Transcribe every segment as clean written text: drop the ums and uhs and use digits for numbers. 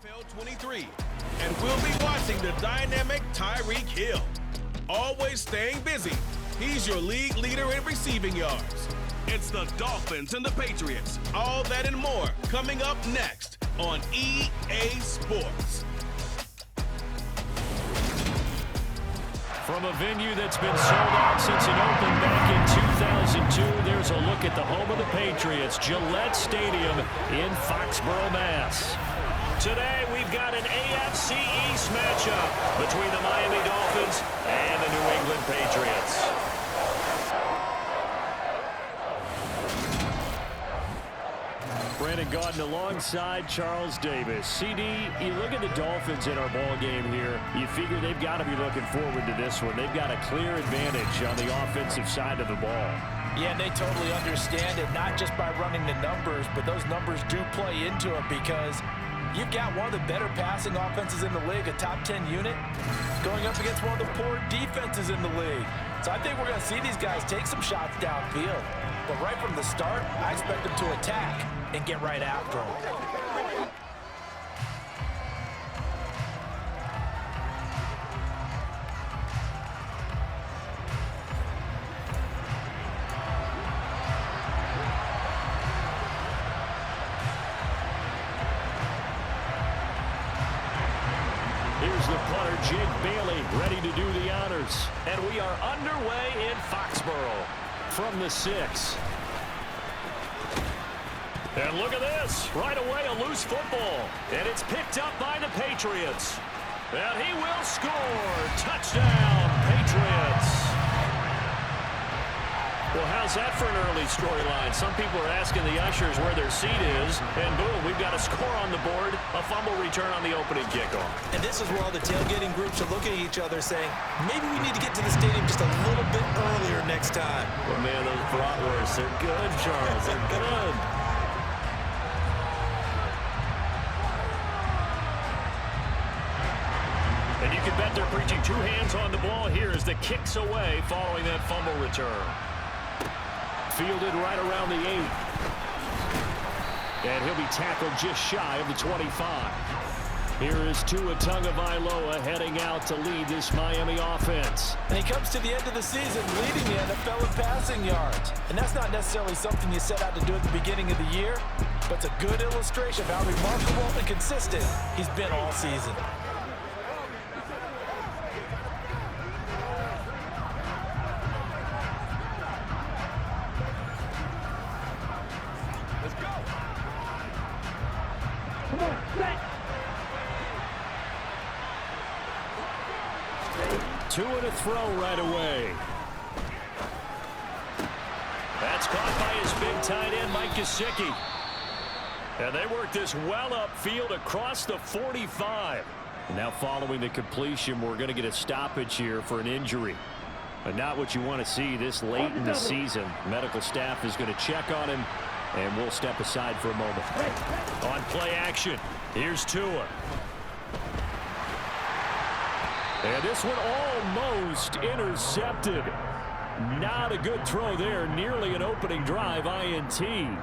NFL 23, and we'll be watching the dynamic Tyreek Hill. Always staying busy, he's your league leader in receiving yards. It's the Dolphins and the Patriots. All that and more coming up next on EA Sports. From a venue that's been sold out since it opened back in 2002, there's a look at the home of the Patriots, Gillette Stadium in Foxborough, Mass. Today, we've got an AFC East matchup between the Miami Dolphins and the New England Patriots. Brandon Gaudin alongside Charles Davis. CD, you look at the Dolphins in our ball game here, you figure they've got to be looking forward to this one. They've got a clear advantage on the offensive side of the ball. Yeah, and they totally understand it, not just by running the numbers, but those numbers do play into it because you've got one of the better passing offenses in the league, a top 10 unit, going up against one of the poor defenses in the league. So I think we're going to see these guys take some shots downfield. But right from the start, I expect them to attack and get right after them. Here's the punter, Jake Bailey, ready to do the honors. And we are underway in Foxborough from the 6. And look at this. Right away, a loose football. And it's picked up by the Patriots. And he will score. Touchdown, Patriots. Well, how's that for an early storyline? Some people are asking the ushers where their seat is. And boom, we've got a score on the board. A fumble return on the opening kickoff. And this is where all the tailgating groups are looking at each other saying, maybe we need to get to the stadium just a little bit earlier next time. Well, man, those bratwursts, they're good, Charles. They're good. And you can bet they're preaching two hands on the ball here as the kick's away following that fumble return. Fielded right around the 8. And he'll be tackled just shy of the 25. Here is Tua Tagovailoa heading out to lead this Miami offense. And he comes to the end of the season leading the NFL in passing yards. And that's not necessarily something you set out to do at the beginning of the year, but it's a good illustration of how remarkable and consistent he's been all season. Tua to throw right away. That's caught by his big tight end, Mike Gesicki. And they work this well upfield across the 45. And now following the completion, we're going to get a stoppage here for an injury. But not what you want to see this late in the season. Medical staff is going to check on him, and we'll step aside for a moment. On play action, here's Tua. And this one almost intercepted. Not a good throw there. Nearly an opening drive INT.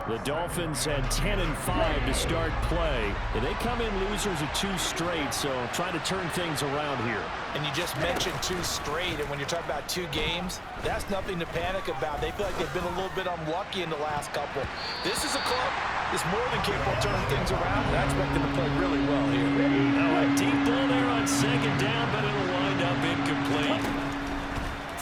The Dolphins had 10-5 to start play. And they come in losers of 2 straight, so trying to turn things around here. And you just mentioned 2 straight, and when you're talking about 2 games, that's nothing to panic about. They feel like they've been a little bit unlucky in the last couple. This is a club that's more than capable of turning things around, and I expect them to play really well here. Now a deep ball there on 2nd down, but it'll wind up incomplete.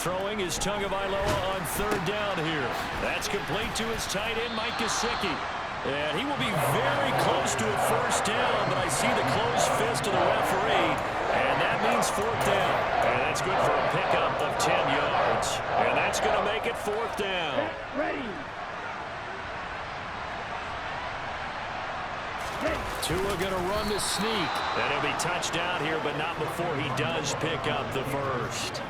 Throwing is Tagovailoa on 3rd down here. That's complete to his tight end, Mike Gesicki. And he will be very close to a 1st down, but I see the closed fist of the referee, and that means 4th down. And that's good for a pickup of 10 yards. And that's going to make it 4th down. Ready. Tua going to run the sneak. And he'll be touched down here, but not before he does pick up the 1st.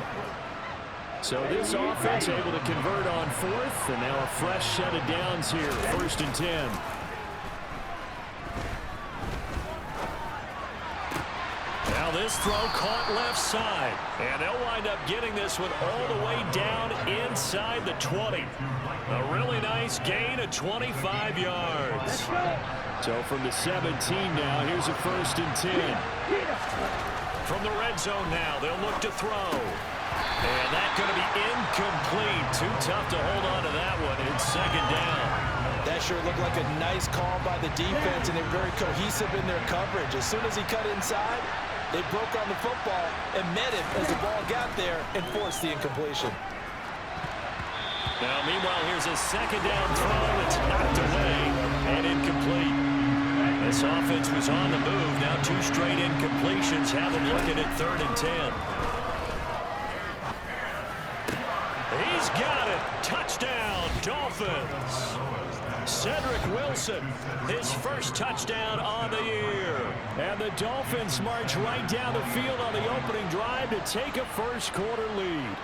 So this offense able to convert on 4th, and now a fresh set of downs here, 1st and 10. Now this throw caught left side, and they'll wind up getting this one all the way down inside the 20. A really nice gain of 25 yards. So from the 17 now, here's a 1st and 10. From the red zone now, they'll look to throw. And that's going to be incomplete. Too tough to hold on to that one. It's 2nd down. That sure looked like a nice call by the defense, and they're very cohesive in their coverage. As soon as he cut inside, they broke on the football and met him as the ball got there and forced the incompletion. Now, meanwhile, here's a 2nd down throw that's knocked away and incomplete. This offense was on the move. Now 2 straight incompletions have them looking at 3rd and 10. He's got it. Touchdown, Dolphins. Cedric Wilson, his first touchdown on the year. And the Dolphins march right down the field on the opening drive to take a first-quarter lead.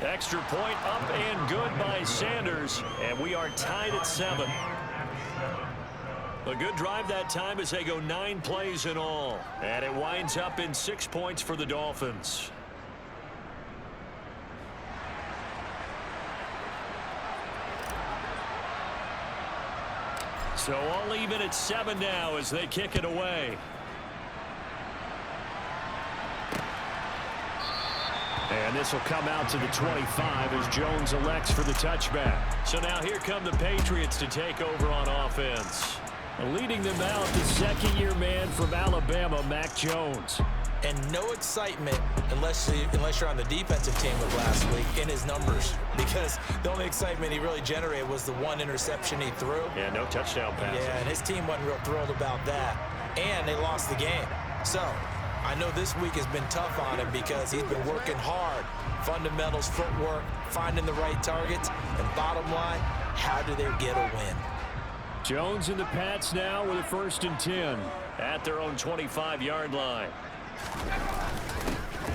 Extra point up and good by Sanders, and we are tied at 7. A good drive that time as they go 9 plays in all, and it winds up in 6 points for the Dolphins. So all even at 7 now as they kick it away. And this will come out to the 25 as Jones elects for the touchback. So now here come the Patriots to take over on offense. Leading them out, the 2nd-year man from Alabama, Mac Jones. And no excitement unless you're on the defensive team of last week in his numbers, because the only excitement he really generated was the 1 interception he threw. Yeah, no touchdown passes. Yeah, and his team wasn't real thrilled about that. And they lost the game. So I know this week has been tough on him because he's been working hard. Fundamentals, footwork, finding the right targets. And bottom line, how do they get a win? Jones and the Pats now with a 1st and 10 at their own 25-yard line.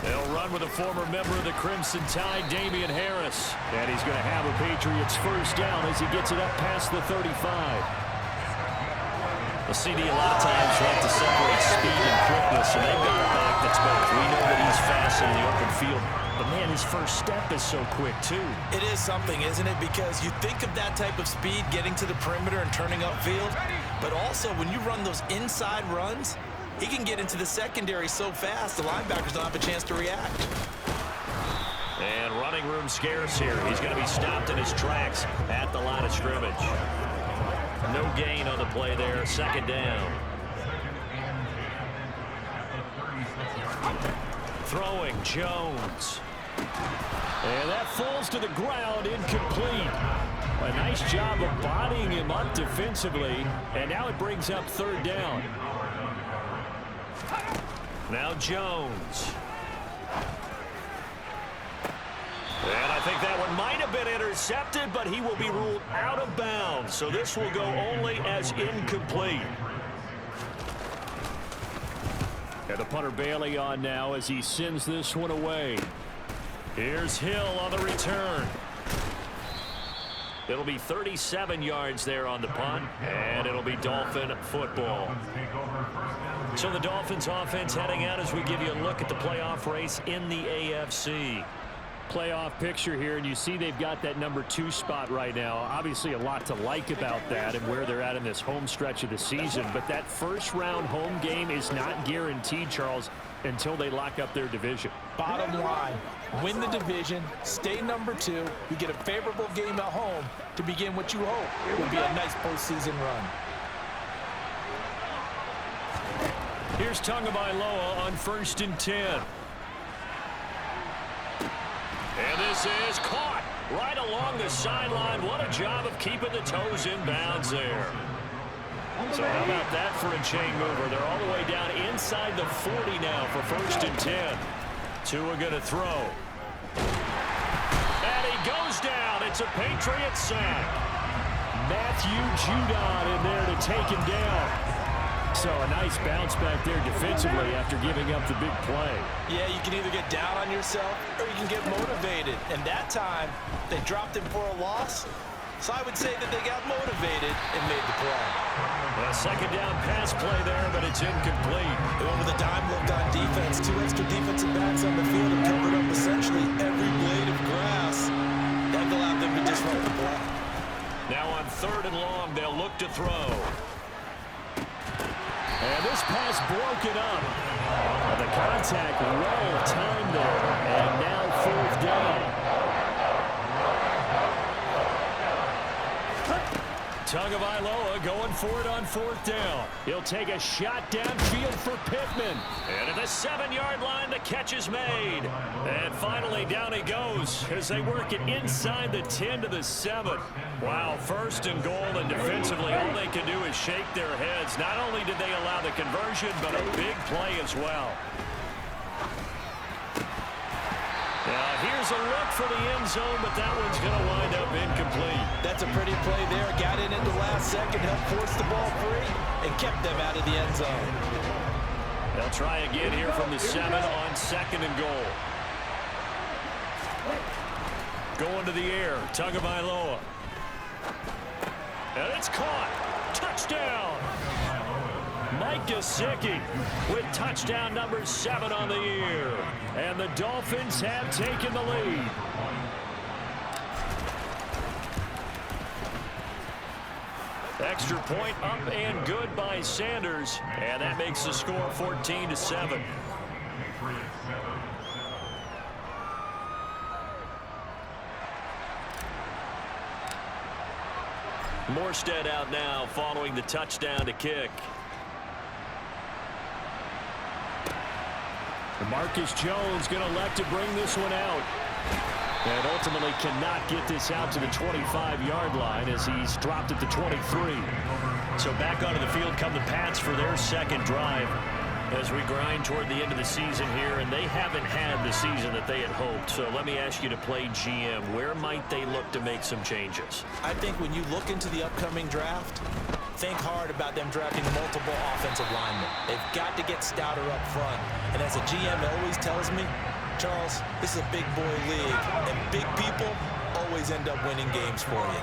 They'll run with a former member of the Crimson Tide, Damian Harris. And he's going to have a Patriots 1st down as he gets it up past the 35. The CD a lot of times like to separate speed and quickness, and they've got a back that's both. We know that he's fast in the open field, but man, his first step is so quick too. It is something, isn't it? Because you think of that type of speed getting to the perimeter and turning upfield, but also when you run those inside runs, he can get into the secondary so fast the linebackers don't have a chance to react. And running room scarce here. He's going to be stopped in his tracks at the line of scrimmage. No gain on the play there, 2nd down. Throwing, Jones. And that falls to the ground, incomplete. A nice job of bodying him up defensively, and now it brings up 3rd down. Now Jones. And I think that one might have been intercepted, but he will be ruled out of bounds. So this will go only as incomplete. And the punter Bailey on now as he sends this one away. Here's Hill on the return. It'll be 37 yards there on the punt, and it'll be Dolphin football. So the Dolphins offense heading out as we give you a look at the playoff race in the AFC. Playoff picture here, and you see they've got that number 2 spot right now. Obviously a lot to like about that and where they're at in this home stretch of the season, but that first round home game is not guaranteed, Charles, until they lock up their division. Bottom line, win the division, stay number 2, you get a favorable game at home to begin what you hope will be a nice postseason run. Here's Tagovailoa on 1st and 10. And this is caught right along the sideline. What a job of keeping the toes in bounds there. So how about that for a chain mover? They're all the way down inside the 40 now for 1st and 10. Tua going to throw. And he goes down. It's a Patriot sack. Matthew Judon in there to take him down. So a nice bounce back there defensively after giving up the big play. Yeah, you can either get down on yourself or you can get motivated. And that time, they dropped him for a loss. So I would say that they got motivated and made the play. A second down pass play there, but it's incomplete. They went with a dime look on defense. 2 extra defensive backs on the field and covered up essentially every blade of grass. That allowed them to disrupt the play. Now on 3rd and long, they'll look to throw. And this pass broken up. The contact well timed there. And now 4th down. Tagovailoa going for it on 4th down. He'll take a shot downfield for Pittman. And at the 7-yard line, the catch is made. And finally, down he goes as they work it inside the 10 to the 7. Wow, 1st and goal, and defensively, all they can do is shake their heads. Not only did they allow the conversion, but a big play as well. Now, here's a look for the end zone, but that one's going to wind up incomplete. That's a pretty play there. Got in at the last second, helped force the ball free, and kept them out of the end zone. They'll try again here from the 7 on 2nd and goal. Going to the air, Tagovailoa. And it's caught. Touchdown. Mike Gesicki with touchdown number 7 on the year. And the Dolphins have taken the lead. Extra point up and good by Sanders. And that makes the score 14-7. Morstead out now following the touchdown to kick. Marcus Jones going to elect to bring this one out. And ultimately cannot get this out to the 25-yard line as he's dropped at the 23. So back onto the field come the Pats for their 2nd drive as we grind toward the end of the season here, and they haven't had the season that they had hoped. So let me ask you to play GM. Where might they look to make some changes? I think when you look into the upcoming draft, think hard about them drafting multiple offensive linemen. They've got to get stouter up front. And as a GM always tells me, Charles, this is a big boy league, and big people always end up winning games for you.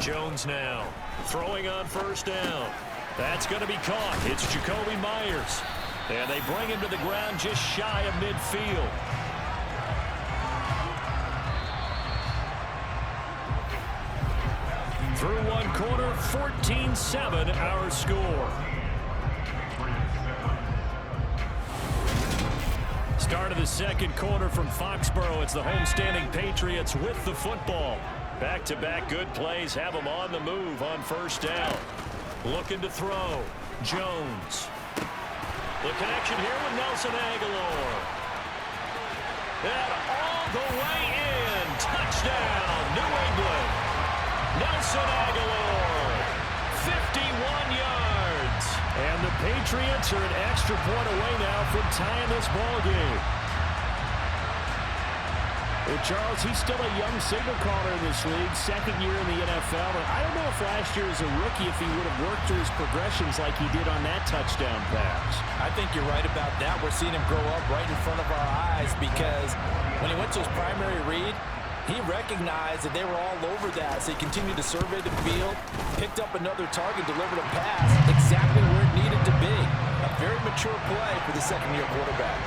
Jones now throwing on 1st down. That's going to be caught. It's Jacoby Myers. And they bring him to the ground just shy of midfield. Through one quarter, 14-7 our score. Start of the 2nd quarter from Foxborough. It's the homestanding Patriots with the football. Back-to-back good plays have them on the move on 1st down. Looking to throw. Jones. The connection here with Nelson Aguilar. And all the way in. Touchdown, New England. Nelson Aguilar. 51 yards. And the Patriots are an extra point away now from tying this ball game. Well, Charles, he's still a young signal caller in this league, 2nd year in the NFL. But I don't know if last year as a rookie, if he would have worked through his progressions like he did on that touchdown pass. I think you're right about that. We're seeing him grow up right in front of our eyes because when he went to his primary read, he recognized that they were all over that. So he continued to survey the field, picked up another target, delivered a pass exactly where it needed to be. A very mature play for the 2nd-year quarterback.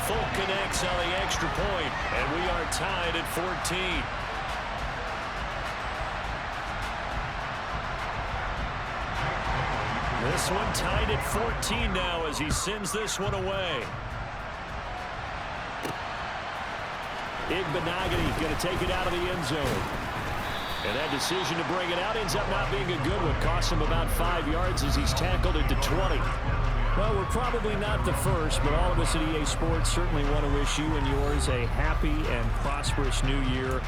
Full connects on the extra point, and we are tied at 14. This one tied at 14 now as he sends this one away. Igbenogany going to take it out of the end zone. And that decision to bring it out ends up not being a good one. Costs him about 5 yards as he's tackled into 20. Well, we're probably not the first, but all of us at EA Sports certainly want to wish you and yours a happy and prosperous new year.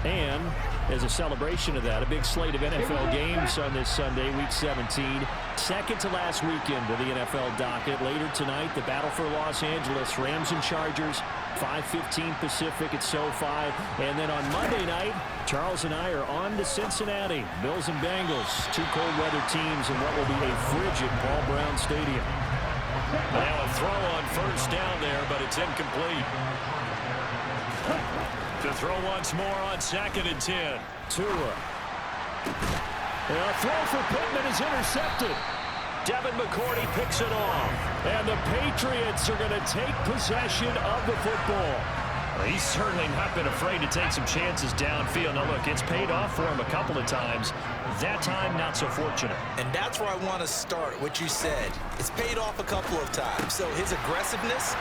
And as a celebration of that, a big slate of NFL games on this Sunday, Week 17. Second to last weekend of the NFL docket. Later tonight, the battle for Los Angeles, Rams and Chargers. 5:15 Pacific at SoFi. And then on Monday night, Charles and I are on to Cincinnati. Bills and Bengals, two cold weather teams in what will be a frigid Paul Brown Stadium. Now a throw on first down there, but it's incomplete. To throw once more on 2nd and 10. Tua. A throw for Pittman is intercepted. Devin McCourty picks it off. And the Patriots are going to take possession of the football. Well, he's certainly not been afraid to take some chances downfield. Now, look, it's paid off for him a couple of times. That time, not so fortunate. And that's where I want to start, what you said. It's paid off a couple of times. So his aggressiveness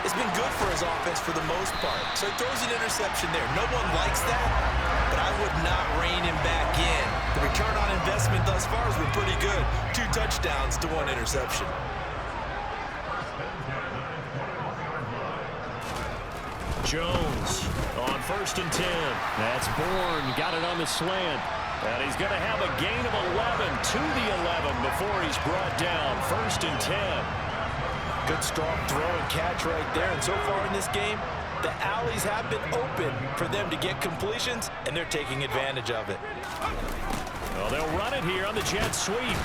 has been good for his offense for the most part. So he throws an interception there. No one likes that, but I would not rein him back in. The return on investment thus far has been pretty good. 2 touchdowns to 1 interception. Jones on 1st and 10. That's Bourne. Got it on the slant. And he's going to have a gain of 11 to the 11 before he's brought down. 1st and 10. Good strong throw and catch right there. And so far in this game, the alleys have been open for them to get completions, and they're taking advantage of it. Well, they'll run it here on the jet sweep.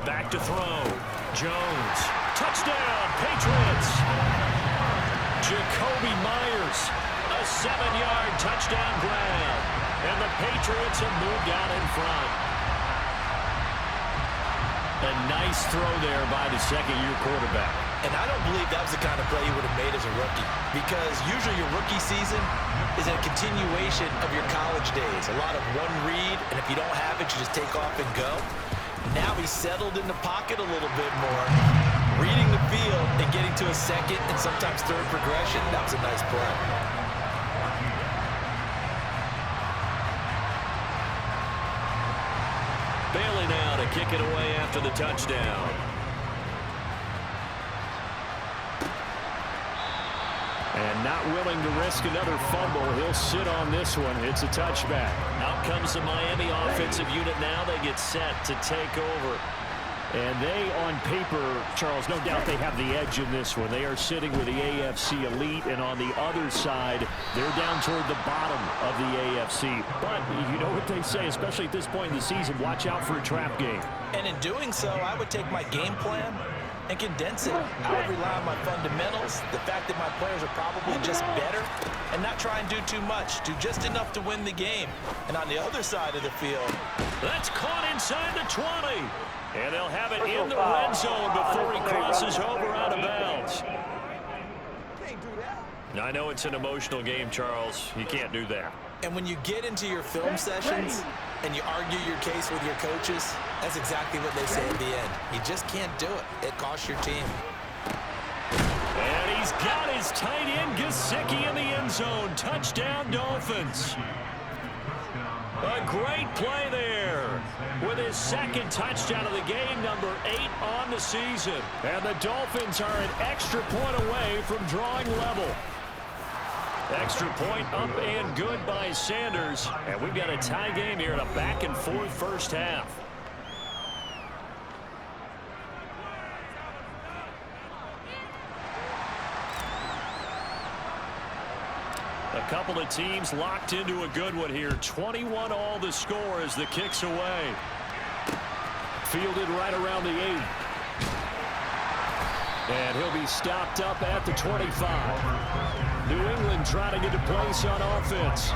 Back to throw. Jones. Touchdown, Patriots. Jacoby Myers. A 7-yard touchdown grab. And the Patriots have moved out in front. A nice throw there by the second-year quarterback. And I don't believe that was the kind of play he would have made as a rookie, because usually your rookie season is a continuation of your college days. A lot of one read, and if you don't have it, you just take off and go. Now he's settled in the pocket a little bit more, reading the field and getting to a second and sometimes third progression. That was a nice play. Bailey now to kick it away after the touchdown. And not willing to risk another fumble. He'll sit on this one. It's a touchback. Out comes the Miami offensive unit now. They get set to take over. And they, on paper, Charles, no doubt they have the edge in this one. They are sitting with the AFC elite, and on the other side, they're down toward the bottom of the AFC. But you know what they say, especially at this point in the season, watch out for a trap game. And in doing so, I would take my game plan and condense it. I would rely on my fundamentals, the fact that my players are probably just better, and not try and do too much, do just enough to win the game. And on the other side of the field, that's caught inside the 20. And they'll have it in the red zone before he crosses over out of bounds. I know it's an emotional game, Charles. You can't do that. And when you get into your film sessions and you argue your case with your coaches, that's exactly what they say at the end. You just can't do it. It costs your team. And he's got his tight end, Gesicki, in the end zone. Touchdown, Dolphins. A great play there with his second touchdown of the game, number 8 on the season. And the Dolphins are an extra point away from drawing level. Extra point up and good by Sanders. And we've got a tie game here in a back-and-forth first half. A couple of teams locked into a good one here. 21 all the score as the kick's away. Fielded right around the 8. And he'll be stopped up at the 25. New England trying to get to place on offense.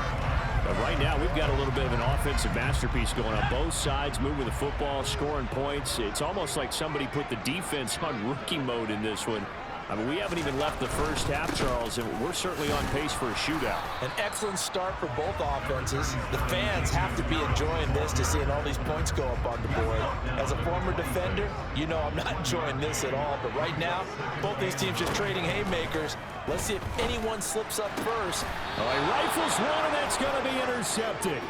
But right now we've got a little bit of an offensive masterpiece going on. Both sides moving the football, scoring points. It's almost like somebody put the defense on rookie mode in this one. I mean, we haven't even left the first half, Charles, and we're certainly on pace for a shootout. An excellent start for both offenses. The fans have to be enjoying this to seeing all these points go up on the board. As a former defender, you know I'm not enjoying this at all. But right now, both these teams just trading haymakers. Let's see if anyone slips up first. Oh, he rifles one, and that's going to be intercepted.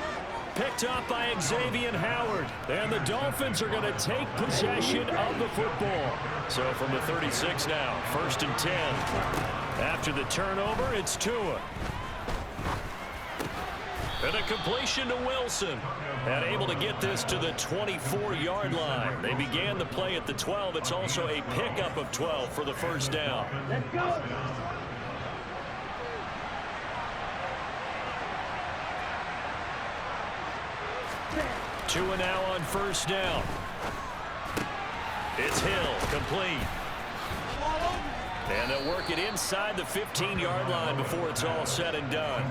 Picked up by Xavier Howard. And the Dolphins are going to take possession of the football. So from the 36 now, 1st and 10. After the turnover, it's Tua. And a completion to Wilson. And able to get this to the 24-yard line. They began the play at the 12. It's also a pickup of 12 for the first down. Let's go. 2 and now on first down. It's Hill, complete. And they'll work it inside the 15-yard line before it's all said and done.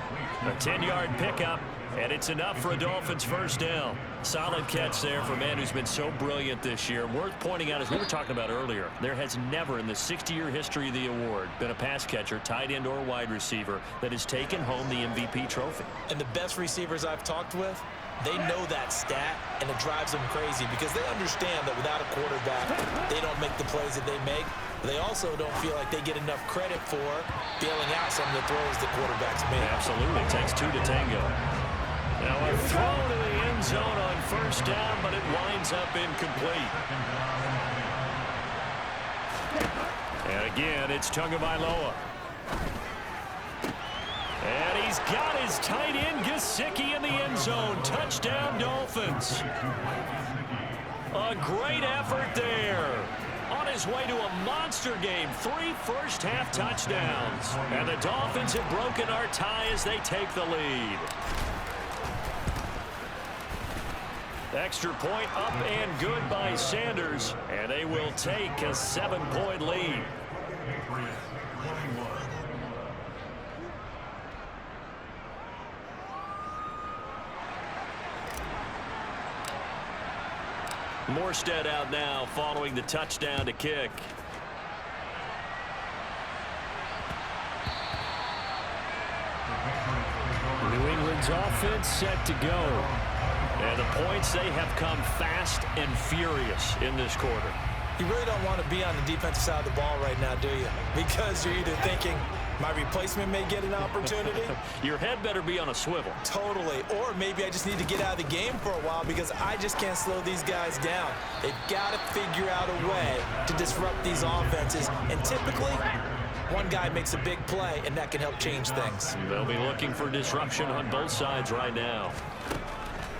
A 10-yard pickup, and it's enough for a Dolphins first down. Solid catch there for a man who's been so brilliant this year. Worth pointing out, as we were talking about earlier, there has never in the 60-year history of the award been a pass catcher, tight end, or wide receiver that has taken home the MVP trophy. And the best receivers I've talked with, they know that stat, and it drives them crazy because they understand that without a quarterback, they don't make the plays that they make. They also don't feel like they get enough credit for bailing out some of the throws the quarterbacks make. Absolutely. It takes 2 to tango. Now a throw to the end zone on first down, but it winds up incomplete. And again, it's Tagovailoa. And he's got his tight end, Gesicki, in the end zone. Touchdown, Dolphins. A great effort there. On his way to a monster game, 3 first-half touchdowns. And the Dolphins have broken our tie as they take the lead. Extra point up and good by Sanders. And they will take a 7-point lead. Morstead out now following the touchdown to kick. New England's offense set to go. And the points, they have come fast and furious in this quarter. You really don't want to be on the defensive side of the ball right now, do you? Because you're either thinking, my replacement may get an opportunity. Your head better be on a swivel. Totally. Or maybe I just need to get out of the game for a while because I just can't slow these guys down. They've got to figure out a way to disrupt these offenses. And typically, one guy makes a big play, and that can help change things. They'll be looking for disruption on both sides right now.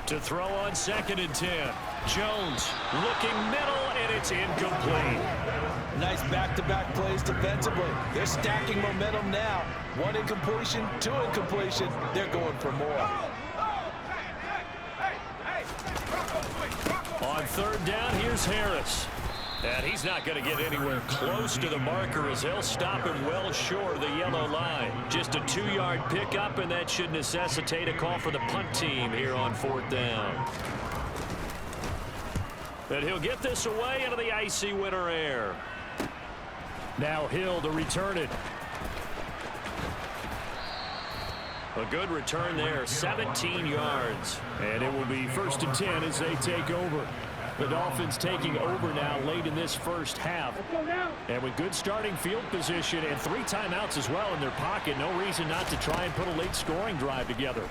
To throw on 2nd and 10. Jones looking middle, and it's incomplete. Nice back-to-back plays defensively. They're stacking momentum now. 1 incompletion, 2 incompletion. They're going for more. On 3rd down, here's Harris. And he's not going to get anywhere close to the marker as they'll stop him well short of the yellow line. Just a 2-yard pickup, and that should necessitate a call for the punt team here on 4th down. And he'll get this away into the icy winter air. Now Hill to return it. A good return there, 17 yards. And it will be 1st and 10 as they take over. The Dolphins taking over now late in this first half. And with good starting field position and 3 timeouts as well in their pocket, no reason not to try and put a late scoring drive together.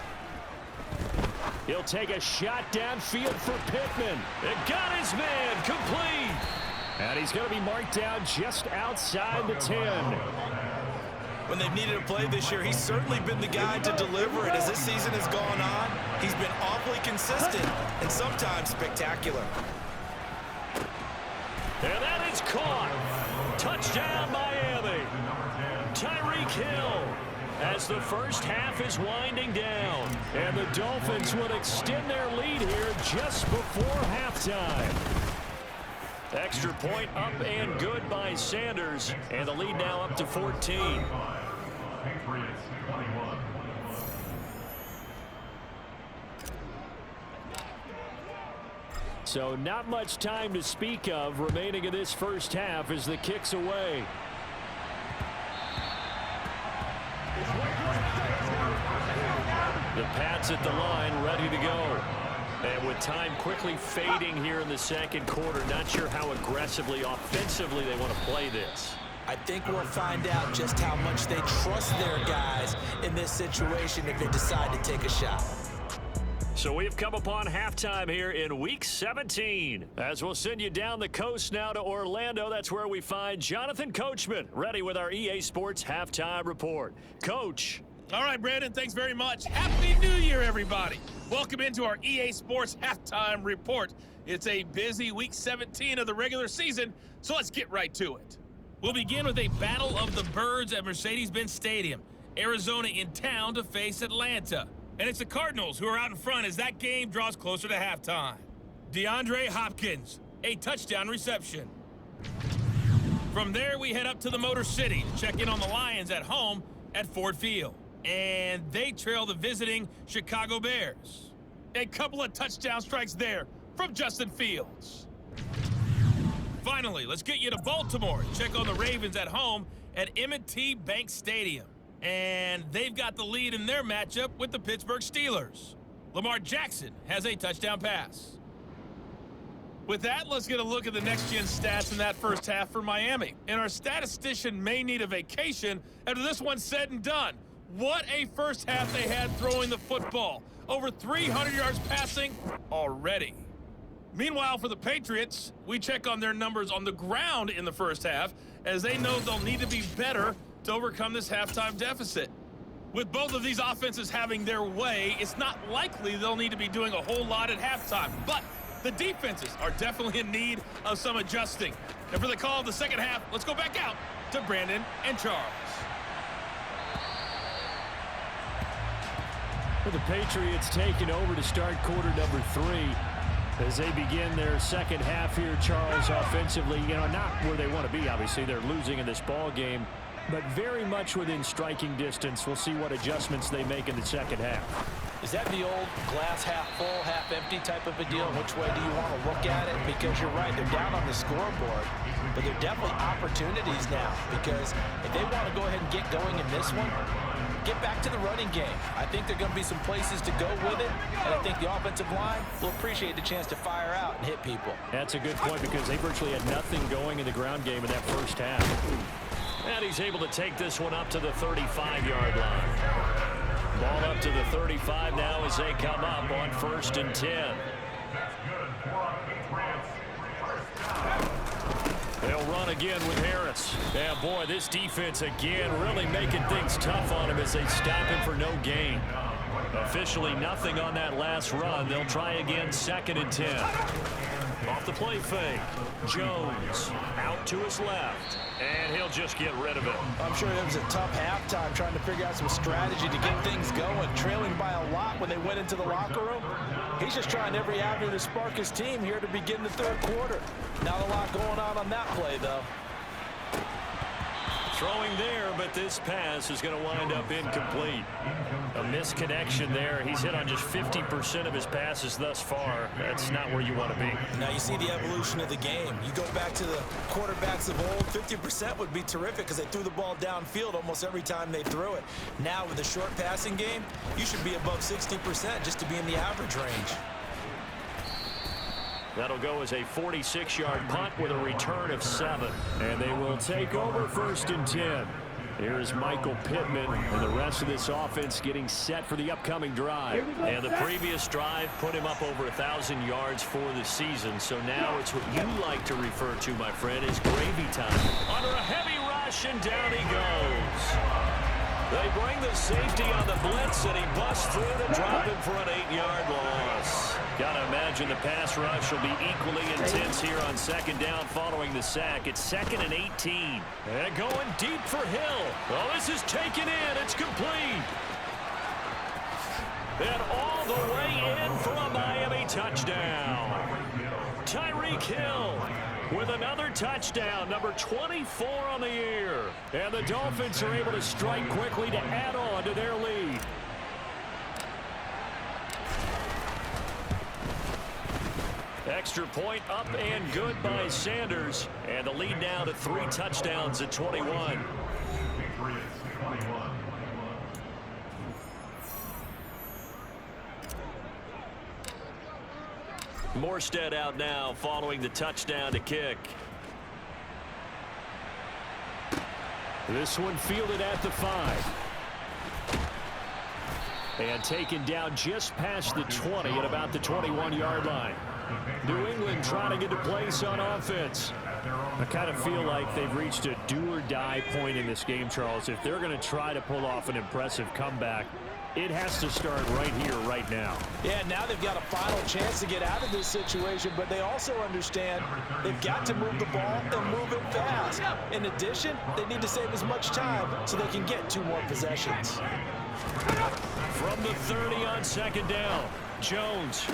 He'll take a shot downfield for Pittman. It got his man complete. And he's going to be marked down just outside the 10. When they've needed a play this year, he's certainly been the guy to deliver it. As this season has gone on, he's been awfully consistent and sometimes spectacular. And that is caught. Touchdown, Miami. Tyreek Hill as the first half is winding down. And the Dolphins will extend their lead here just before halftime. Extra point up and good by Sanders. And the lead now up to 14. So not much time to speak of remaining in this first half as the kick's away. The Pats at the line ready to go. And with time quickly fading here in the second quarter, not sure how aggressively, offensively they want to play this. I think we'll find out just how much they trust their guys in this situation if they decide to take a shot. So we've come upon halftime here in Week 17. As we'll send you down the coast now to Orlando, that's where we find Jonathan Coachman ready with our EA Sports Halftime Report. Coach. All right, Brandon, thanks very much. Happy New Year, everybody. Welcome into our EA Sports Halftime Report. It's a busy week 17 of the regular season, so let's get right to it. We'll begin with a battle of the birds at Mercedes-Benz Stadium. Arizona in town to face Atlanta. And it's the Cardinals who are out in front as that game draws closer to halftime. DeAndre Hopkins, a touchdown reception. From there, we head up to the Motor City to check in on the Lions at home at Ford Field. And they trail the visiting Chicago Bears. A couple of touchdown strikes there from Justin Fields. Finally, let's get you to Baltimore to check on the Ravens at home at M&T Bank Stadium. And they've got the lead in their matchup with the Pittsburgh Steelers. Lamar Jackson has a touchdown pass. With that, let's get a look at the next-gen stats in that first half for Miami. And our statistician may need a vacation after this one's said and done. What a first half they had throwing the football. Over 300 yards passing already. Meanwhile, for the Patriots, we check on their numbers on the ground in the first half, as they know they'll need to be better to overcome this halftime deficit. With both of these offenses having their way, it's not likely they'll need to be doing a whole lot at halftime. But the defenses are definitely in need of some adjusting. And for the call of the second half, let's go back out to Brandon and Charles. For the Patriots taking over to start quarter number 3. As they begin their second half here, Charles, offensively, not where they want to be, obviously. They're losing in this ball game, but very much within striking distance. We'll see what adjustments they make in the second half. Is that the old glass half full, half empty type of a deal? Which way do you want to look at it? Because you're right, they're down on the scoreboard, but they're definitely opportunities now, because if they want to go ahead and get going in this one, get back to the running game. I think there are going to be some places to go with it, and I think the offensive line will appreciate the chance to fire out and hit people. That's a good point, because they virtually had nothing going in the ground game in that first half. And he's able to take this one up to the 35-yard line. Ball up to the 35 now as they come up on 1st and 10. They'll run again with Harris. Yeah, boy, this defense again really making things tough on him as they stop him for no gain. Officially nothing on that last run. They'll try again 2nd and 10. Off the play fake. Jones out to his left. And he'll just get rid of it. I'm sure it was a tough halftime trying to figure out some strategy to get things going. Trailing by a lot when they went into the locker room. He's just trying every avenue to spark his team here to begin the third quarter. Not a lot going on that play, though. Throwing there, but this pass is going to wind up incomplete. A misconnection there. He's hit on just 50% of his passes thus far. That's not where you want to be. Now you see the evolution of the game. You go back to the quarterbacks of old, 50% would be terrific because they threw the ball downfield almost every time they threw it. Now with a short passing game, you should be above 60% just to be in the average range. That'll go as a 46-yard punt with a return of 7. And they will take over 1st and 10. Here's Michael Pittman and the rest of this offense getting set for the upcoming drive. And the previous drive put him up over 1,000 yards for the season. So now it's what you like to refer to, my friend, as gravy time. Under a heavy rush, and down he goes. They bring the safety on the blitz, and he busts through to drop him for an 8-yard loss. Gotta imagine the pass rush will be equally intense here on 2nd down following the sack. It's 2nd and 18. And going deep for Hill. Well, this is taken in. It's complete. And all the way in for a Miami touchdown. Tyreek Hill with another touchdown, number 24 on the year. And the Dolphins are able to strike quickly to add on to their lead. Extra point up and good by Sanders. And the lead now to 3 touchdowns at 21. Morstead out now following the touchdown to kick. This one fielded at the 5. And taken down just past the 20 at about the 21-yard line. New England trying to get a place on offense. I kind of feel like they've reached a do-or-die point in this game, Charles. If they're going to try to pull off an impressive comeback, it has to start right here, right now. Yeah, now they've got a final chance to get out of this situation, but they also understand they've got to move the ball and move it fast. In addition, they need to save as much time so they can get 2 more possessions. From the 30 on second down, Jones.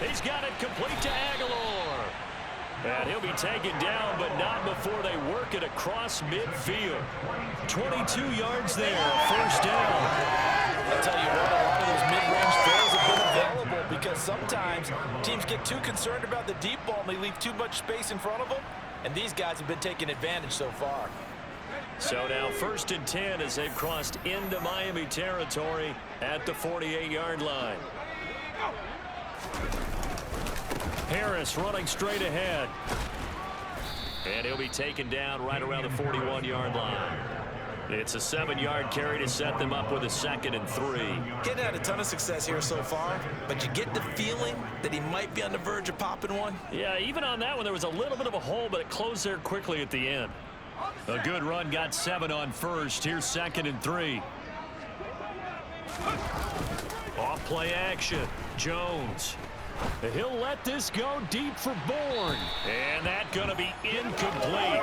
He's got it complete to Aguilar. And he'll be taken down, but not before they work it across midfield. 22 yards there, first down. I'll tell you what, a lot of those mid-range throws have been available because sometimes teams get too concerned about the deep ball and they leave too much space in front of them, and these guys have been taking advantage so far. So now 1st and 10 as they've crossed into Miami territory at the 48-yard line. Harris running straight ahead. And he'll be taken down right around the 41-yard line. It's a 7-yard carry to set them up with a 2nd and 3. Getting had a ton of success here so far, but you get the feeling that he might be on the verge of popping one. Yeah, even on that one, there was a little bit of a hole, but it closed there quickly at the end. A good run, got 7 on first. Here's 2nd and 3. Off play action. Jones. He'll let this go deep for Bourne. And that's going to be incomplete.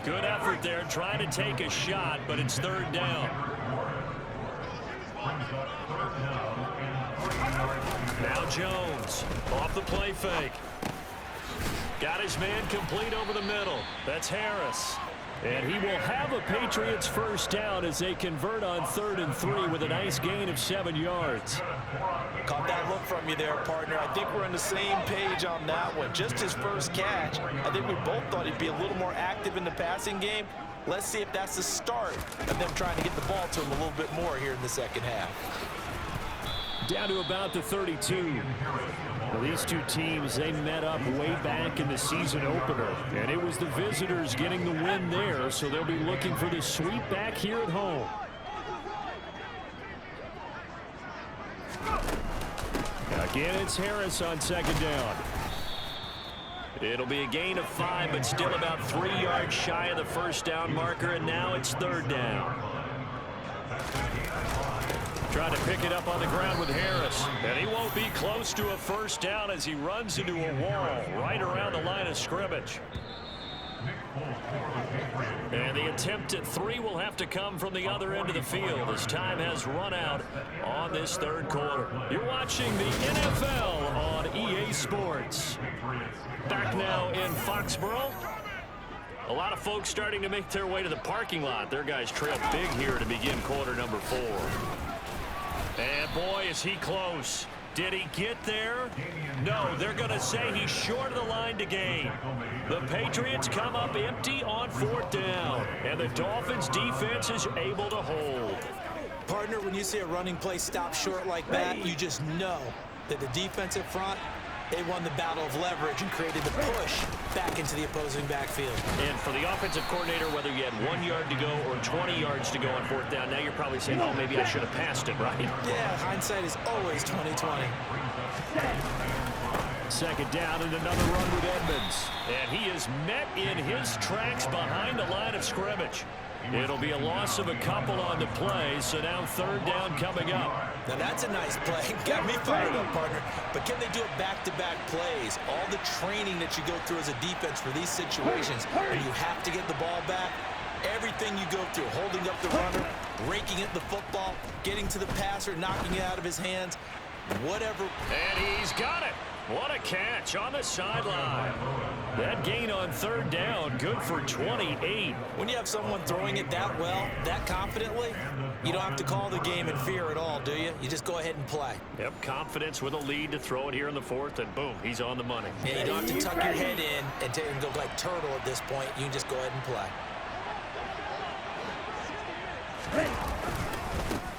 Good effort there, trying to take a shot, but it's 3rd down. Now Jones, off the play fake. Got his man complete over the middle. That's Harris. And he will have a Patriots first down as they convert on 3rd and 3 with a nice gain of 7 yards. Caught that look from you there, partner. I think we're on the same page on that one. Just his first catch. I think we both thought he'd be a little more active in the passing game. Let's see if that's the start of them trying to get the ball to him a little bit more here in the second half. Down to about the 32. Well, these two teams, they met up way back in the season opener, and it was the visitors getting the win there, so they'll be looking for the sweep back here at home. Again, it's Harris on 2nd down. It'll be a gain of 5, but still about 3 yards shy of the first down marker, and now it's 3rd down. Trying to pick it up on the ground with Harris. And he won't be close to a first down as he runs into a wall right around the line of scrimmage. And the attempt at 3 will have to come from the other end of the field as time has run out on this 3rd quarter. You're watching the NFL on EA Sports. Back now in Foxborough. A lot of folks starting to make their way to the parking lot. Their guys trail big here to begin quarter number 4. And boy, is he close. Did he get there? No, they're going to say he's short of the line to gain. The Patriots come up empty on 4th down, and the Dolphins defense is able to hold. Partner, when you see a running play stop short like that, you just know that the defensive front, they won the battle of leverage and created the push back into the opposing backfield. And for the offensive coordinator, whether you had 1 yard to go or 20 yards to go on 4th down, now you're probably saying, oh, maybe I should have passed it, right? Yeah, hindsight is always 20/20. 2nd down and another run with Edmonds. And he is met in his tracks behind the line of scrimmage. It'll be a loss of a couple on the play, so now 3rd down coming up. Now that's a nice play. Got me fired up, partner. But can they do it back-to-back plays? All the training that you go through as a defense for these situations, when you have to get the ball back, everything you go through, holding up the runner, raking at the football, getting to the passer, knocking it out of his hands, whatever. And he's got it. What a catch on the sideline. That gain on 3rd down, good for 28. When you have someone throwing it that well, that confidently, you don't have to call the game in fear at all, do you? You just go ahead and play. Yep, confidence with a lead to throw it here in the 4th, and boom, he's on the money. Yeah, you don't have to tuck your head in and go like turtle at this point. You can just go ahead and play.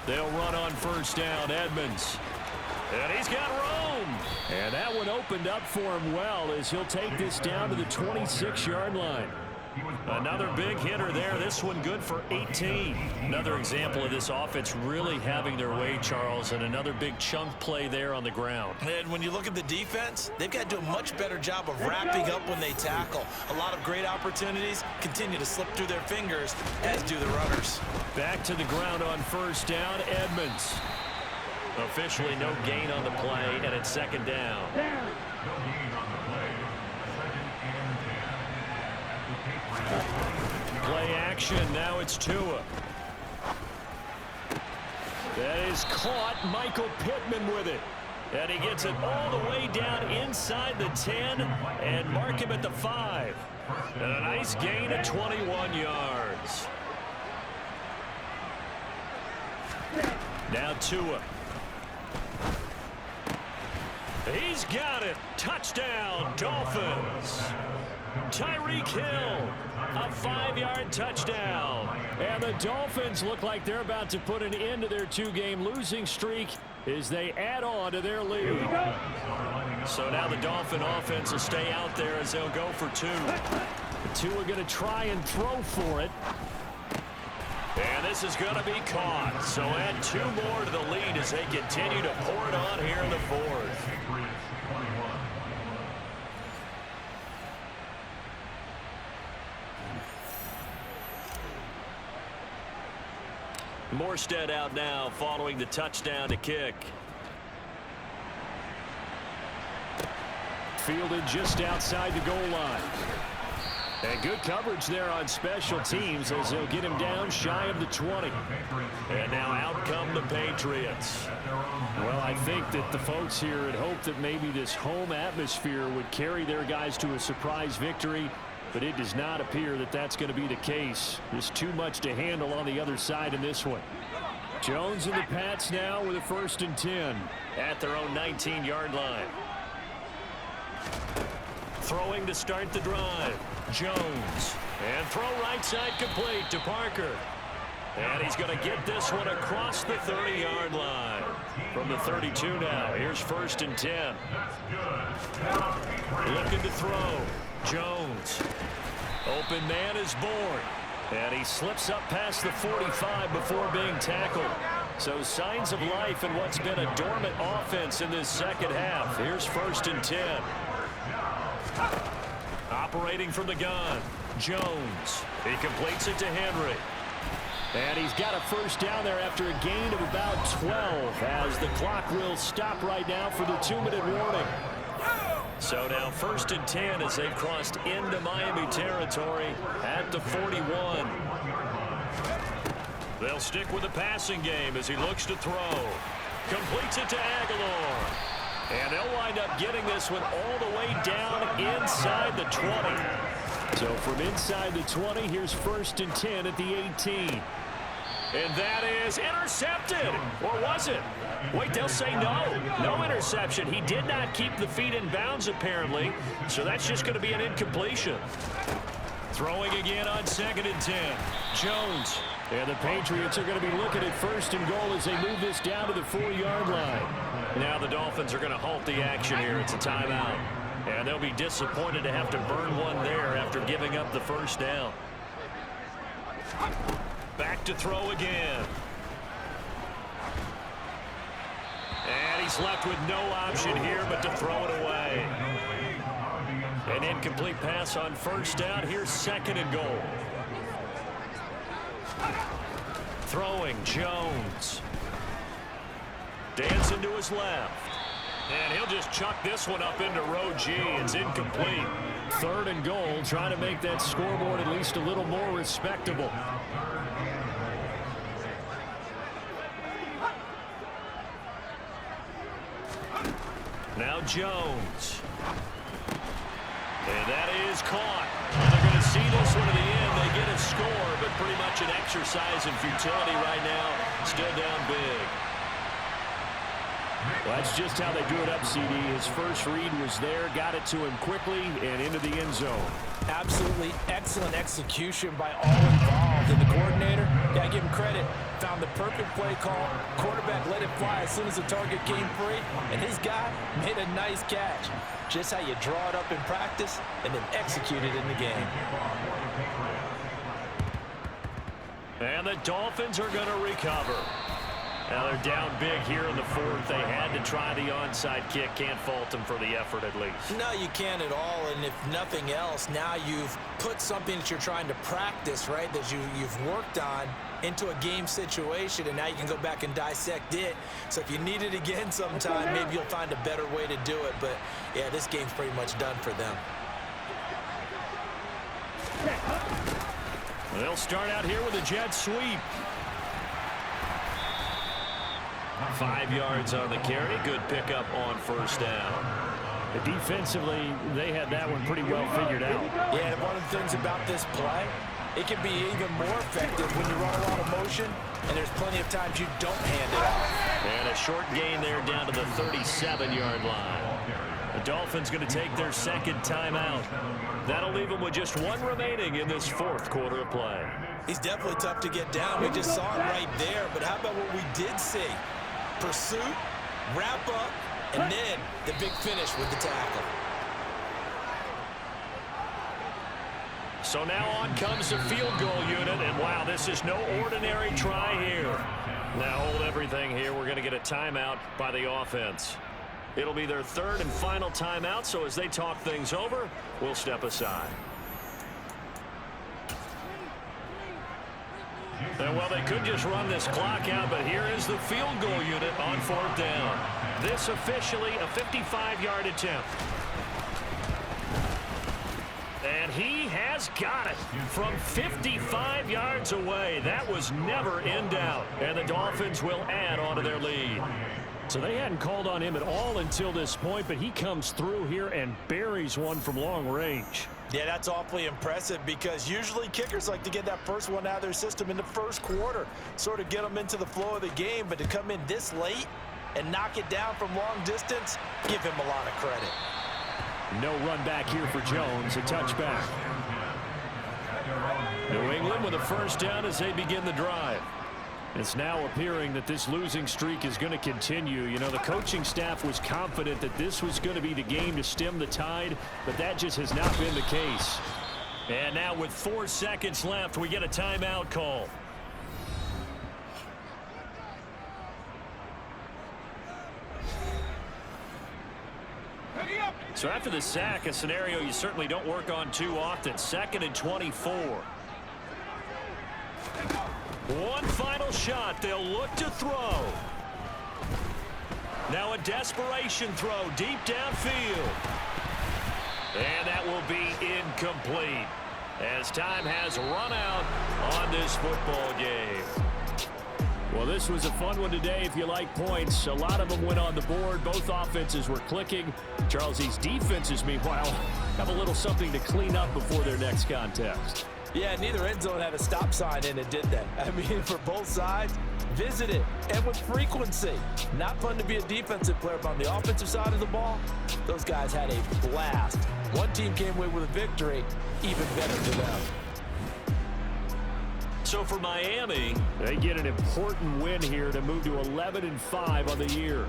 They'll run on 1st down, Edmonds. And he's got room. And that one opened up for him well as he'll take this down to the 26-yard line. Another big hitter there. This one good for 18. Another example of this offense really having their way, Charles, and another big chunk play there on the ground. And when you look at the defense, they've got to do a much better job of wrapping up when they tackle. A lot of great opportunities continue to slip through their fingers, as do the runners. Back to the ground on first down, Edmonds. Officially no gain on the play, and it's second down. Play action, now it's Tua. That is caught, Michael Pittman with it. And he gets it all the way down inside the 10 and mark him at the 5. And a nice gain of 21 yards. Now Tua. He's got it. Touchdown, Dolphins. Tyreek Hill, a 5-yard touchdown. And the Dolphins look like they're about to put an end to their 2-game losing streak as they add on to their lead. So now the Dolphin offense will stay out there as they'll go for 2. The 2 are going to try and throw for it. And this is going to be caught. So add 2 more to the lead as they continue to pour it on here in the 4th. Morstead out now following the touchdown to kick. Fielded just outside the goal line. And good coverage there on special teams as they'll get him down shy of the 20. And now out come the Patriots. Well, I think that the folks here had hoped that maybe this home atmosphere would carry their guys to a surprise victory, but it does not appear that that's going to be the case. There's too much to handle on the other side in this one. Jones and the Pats now with a 1st and 10 at their own 19-yard line. Throwing to start the drive. Jones. And throw right side complete to Parker. And he's going to get this one across the 30-yard line. From the 32 now. Here's 1st and 10. Looking to throw. Jones. Open man is born. And he slips up past the 45 before being tackled. So signs of life in what's been a dormant offense in this second half. Here's 1st and 10. Operating from the gun. Jones. He completes it to Henry. And he's got a 1st down there after a gain of about 12 as the clock will stop right now for the 2-minute warning. So now 1st and 10 as they've crossed into Miami territory at the 41. They'll stick with the passing game as he looks to throw. Completes it to Aguilar. And they'll wind up getting this one all the way down inside the 20. So from inside the 20, here's 1st and 10 at the 18. And that is intercepted. Or was it? Wait, they'll say no. No interception. He did not keep the feet in bounds, apparently. So that's just going to be an incompletion. Throwing again on 2nd and 10. Jones. And the Patriots are going to be looking at 1st and goal as they move this down to the 4-yard line. Now the Dolphins are going to halt the action here. It's a timeout. And they'll be disappointed to have to burn one there after giving up the 1st down. Back to throw again. And he's left with no option here but to throw it away. An incomplete pass on 1st down. Here's 2nd and goal. Throwing Jones. Dancing to his left. And he'll just chuck this one up into row G. It's incomplete. 3rd and goal, trying to make that scoreboard at least a little more respectable. Now Jones. And that is caught. They're going to see this one to the end. They get a score, but pretty much an exercise in futility right now. Still down big. Well, that's just how they do it up, CD. His first read was there, got it to him quickly, and into the end zone. Absolutely excellent execution by all involved. And the coordinator, got to give him credit, found the perfect play call. Quarterback let it fly as soon as the target came free, and his guy made a nice catch. Just how you draw it up in practice and then execute it in the game. And the Dolphins are going to recover. Now they're down big here in the fourth. They had to try the onside kick. Can't fault them for the effort at least. No, you can't at all. And if nothing else, now you've put something that you're trying to practice, right, that you've worked on into a game situation, and now you can go back and dissect it. So if you need it again sometime, maybe you'll find a better way to do it. But, yeah, this game's pretty much done for them. They'll start out here with a jet sweep. 5 yards on the carry. Good pickup on first down. Defensively, they had that one pretty well figured out. Yeah, and one of the things about this play, it can be even more effective when you run a lot of motion, and there's plenty of times you don't hand it off. And a short gain there down to the 37-yard line. The Dolphins going to take their second timeout. That'll leave them with just one remaining in this fourth quarter of play. He's definitely tough to get down. We just saw it right there, but how about what we did see? Pursuit, wrap up, and then the big finish with the tackle. So now on comes the field goal unit, and wow, this is no ordinary try here. Now hold everything here. We're going to get a timeout by the offense. It'll be their third and final timeout, so as they talk things over, we'll step aside. And well, they could just run this clock out, but here is the field goal unit on fourth down. This officially a 55-yard attempt. And he has got it from 55 yards away. That was never in doubt. And the Dolphins will add on to their lead. So they hadn't called on him at all until this point, but he comes through here and buries one from long range. Yeah, that's awfully impressive because usually kickers like to get that first one out of their system in the first quarter, sort of get them into the flow of the game, but to come in this late and knock it down from long distance, give him a lot of credit. No run back here for Jones, a touchback. New England with a first down as they begin the drive. It's now appearing that this losing streak is going to continue. You know, the coaching staff was confident that this was going to be the game to stem the tide, but that just has not been the case. And now with 4 seconds left, we get a timeout call. So after the sack, a scenario you certainly don't work on too often. 2nd and 24. One final shot. They'll look to throw. Now a desperation throw deep downfield. And that will be incomplete as time has run out on this football game. Well, this was a fun one today if you like points. A lot of them went on the board. Both offenses were clicking. Charles, these defenses, meanwhile, have a little something to clean up before their next contest. Yeah, neither end zone had a stop sign in it, did they? I mean, for both sides, visit it, and with frequency. Not fun to be a defensive player, but on the offensive side of the ball, those guys had a blast. One team came away with a victory, even better for them. So for Miami, they get an important win here to move to 11-5 on the year.